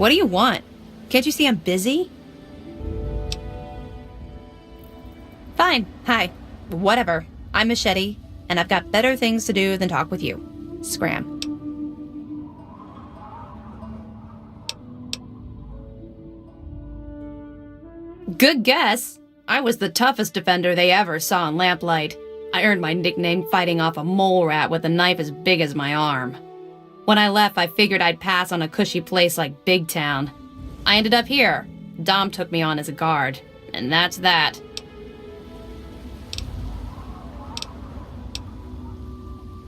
What do you want? Can't you see I'm busy? Fine. Hi. Whatever. I'm Machete, and I've got better things to do than talk with you. Scram. Good guess. I was the toughest defender they ever saw in Lamplight. I earned my nickname fighting off a mole rat with a knife as big as my arm. When I left, I figured I'd pass on a cushy place like Big Town. I ended up here. Dom took me on as a guard, and that's that.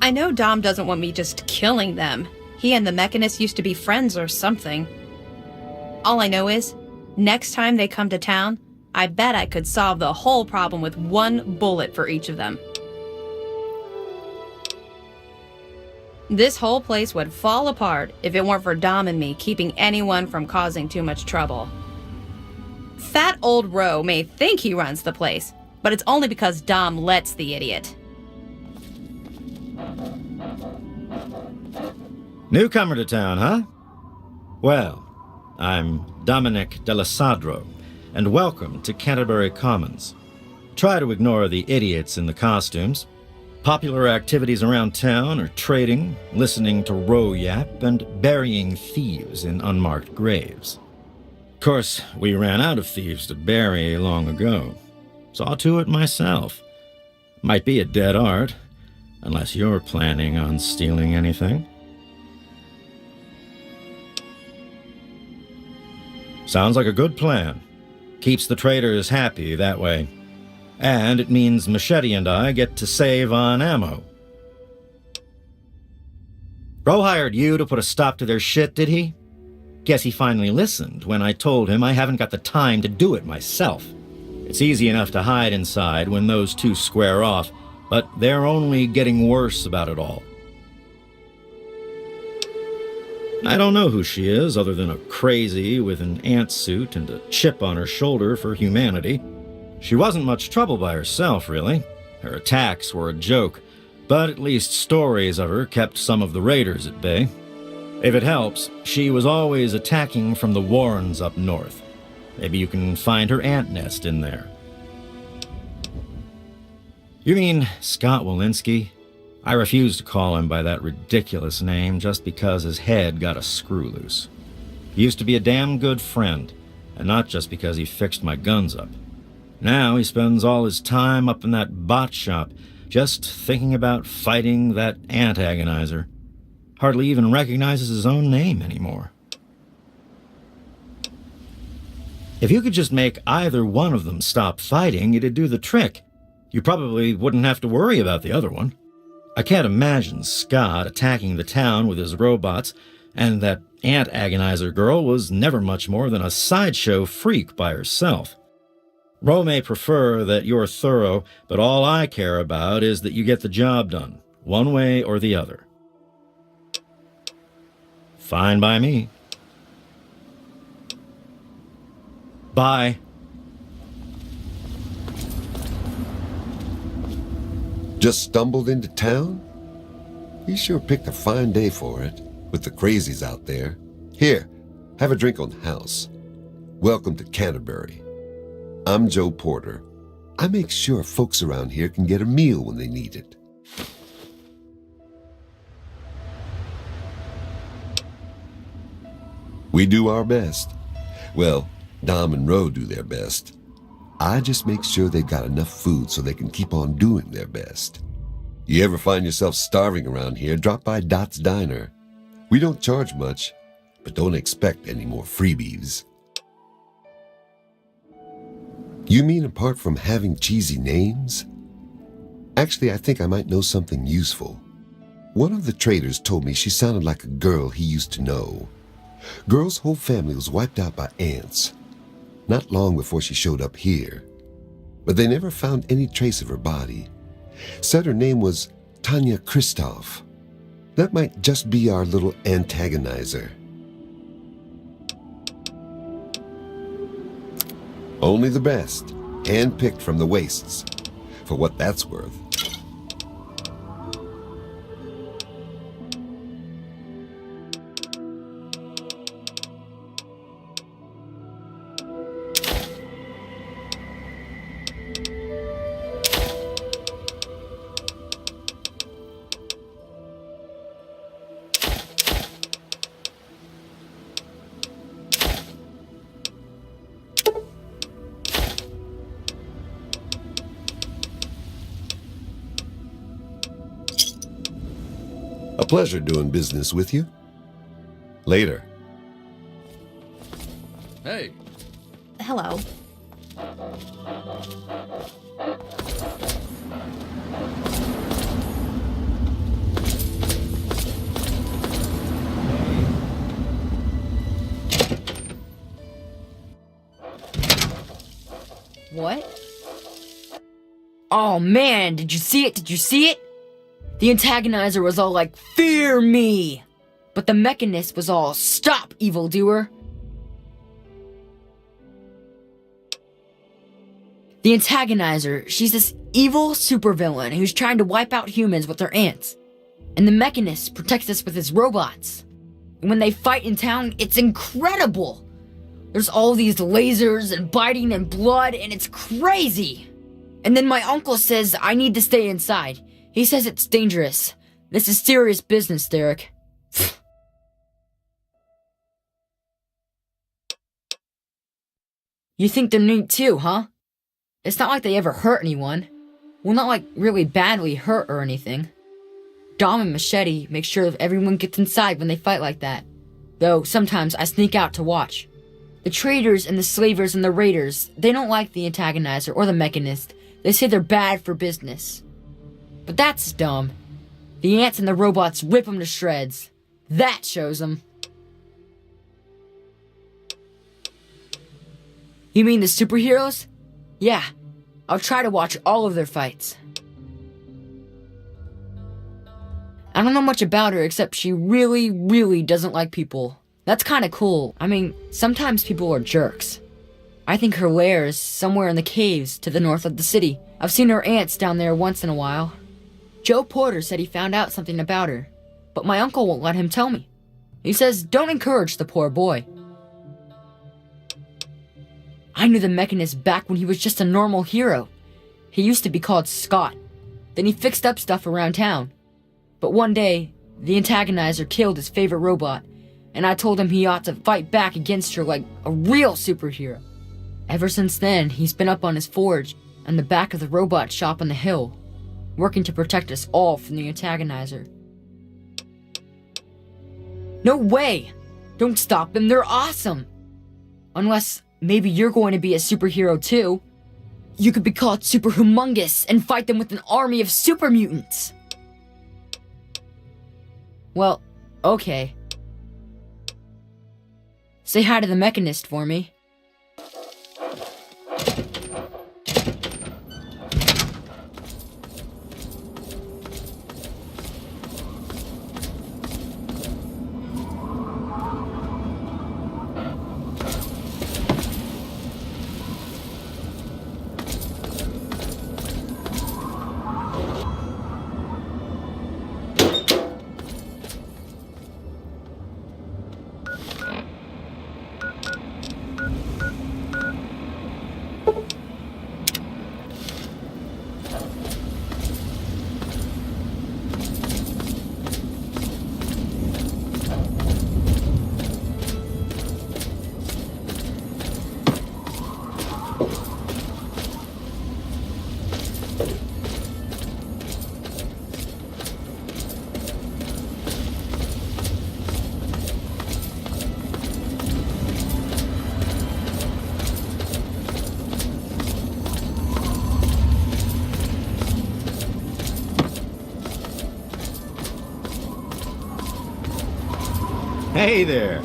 I know Dom doesn't want me just killing them. He and the Mechanist used to be friends or something. All I know is, next time they come to town, I bet I could solve the whole problem with one bullet for each of them. This whole place would fall apart if it weren't for Dom and me keeping anyone from causing too much trouble. Fat old Ro may think he runs the place, but it's only because Dom lets the idiot. Newcomer to town, huh? Well, I'm Dominic Delasadro, and welcome to Canterbury Commons. Try to ignore the idiots in the costumes. Popular activities around town are trading, listening to Ro yap, and burying thieves in unmarked graves. Of course, we ran out of thieves to bury long ago. Saw to it myself. Might be a dead art, unless you're planning on stealing anything. Sounds like a good plan. Keeps the traders happy that way. And it means Machete and I get to save on ammo. Ro hired you to put a stop to their shit, did he? Guess he finally listened when I told him I haven't got the time to do it myself. It's easy enough to hide inside when those two square off, but they're only getting worse about it all. I don't know who she is other than a crazy with an ant suit and a chip on her shoulder for humanity. She wasn't much trouble by herself, really. Her attacks were a joke, but at least stories of her kept some of the raiders at bay. If it helps, she was always attacking from the warrens up north. Maybe you can find her ant nest in there. You mean Scott Walensky? I refuse to call him by that ridiculous name just because his head got a screw loose. He used to be a damn good friend, and not just because he fixed my guns up. Now he spends all his time up in that bot shop, just thinking about fighting that antagonizer. Hardly even recognizes his own name anymore. If you could just make either one of them stop fighting, it'd do the trick. You probably wouldn't have to worry about the other one. I can't imagine Scott attacking the town with his robots, and that ant-agonizer girl was never much more than a sideshow freak by herself. Ro may prefer that you're thorough, but all I care about is that you get the job done, one way or the other. Fine by me. Bye. Just stumbled into town? You sure picked a fine day for it, with the crazies out there. Here, have a drink on the house. Welcome to Canterbury. I'm Joe Porter. I make sure folks around here can get a meal when they need it. We do our best. Well, Dom and Ro do their best. I just make sure they've got enough food so they can keep on doing their best. You ever find yourself starving around here, drop by Dot's Diner. We don't charge much, but don't expect any more freebies. You mean apart from having cheesy names? Actually, I think I might know something useful. One of the traders told me she sounded like a girl he used to know. Girl's whole family was wiped out by ants, not long before she showed up here. But they never found any trace of her body. Said her name was Tanya Kristoff. That might just be our little antagonizer. Only the best, hand-picked from the wastes, for what that's worth. pleasure doing business with you. Later. Hey, Hello. What? Oh man, did you see it? Did you see it? The antagonizer was all like, "Fear me!" But the mechanist was all, "Stop, evildoer!" The antagonizer, she's this evil supervillain who's trying to wipe out humans with her ants. And the mechanist protects us with his robots. And when they fight in town, it's incredible! There's all these lasers and biting and blood, and it's crazy! And then my uncle says I need to stay inside. He says it's dangerous. This is serious business, Derek. You think they're neat too, huh? It's not like they ever hurt anyone. Well, not like really badly hurt or anything. Dom and Machete make sure that everyone gets inside when they fight like that. Though sometimes I sneak out to watch. The traders and the slavers and the raiders, they don't like the antagonizer or the mechanist. They say they're bad for business. But that's dumb. The ants and the robots rip them to shreds. That shows them. You mean the superheroes? Yeah, I'll try to watch all of their fights. I don't know much about her except she really, really doesn't like people. That's kinda cool. I mean, sometimes people are jerks. I think her lair is somewhere in the caves to the north of the city. I've seen her ants down there once in a while. Joe Porter said he found out something about her, but my uncle won't let him tell me. He says don't encourage the poor boy. I knew the mechanist back when he was just a normal hero. He used to be called Scott. Then he fixed up stuff around town. But one day, the antagonizer killed his favorite robot, and I told him he ought to fight back against her like a real superhero. Ever since then, he's been up on his forge and the back of the robot shop on the hill, working to protect us all from the antagonizer. No way! Don't stop them, they're awesome! Unless maybe you're going to be a superhero too. You could be called Super Humongous and fight them with an army of super mutants. Well, okay. Say hi to the mechanist for me. Hey there!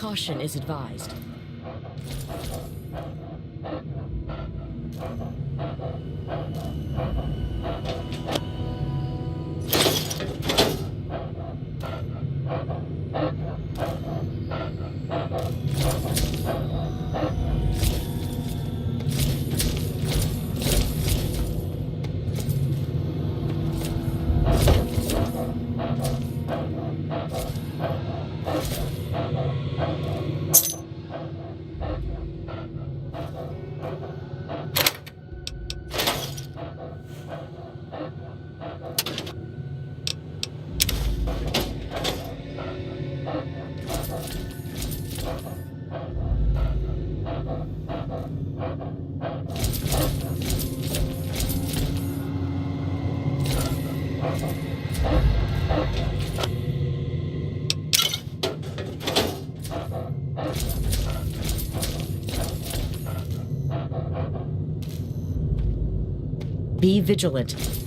Caution is advised. Be vigilant.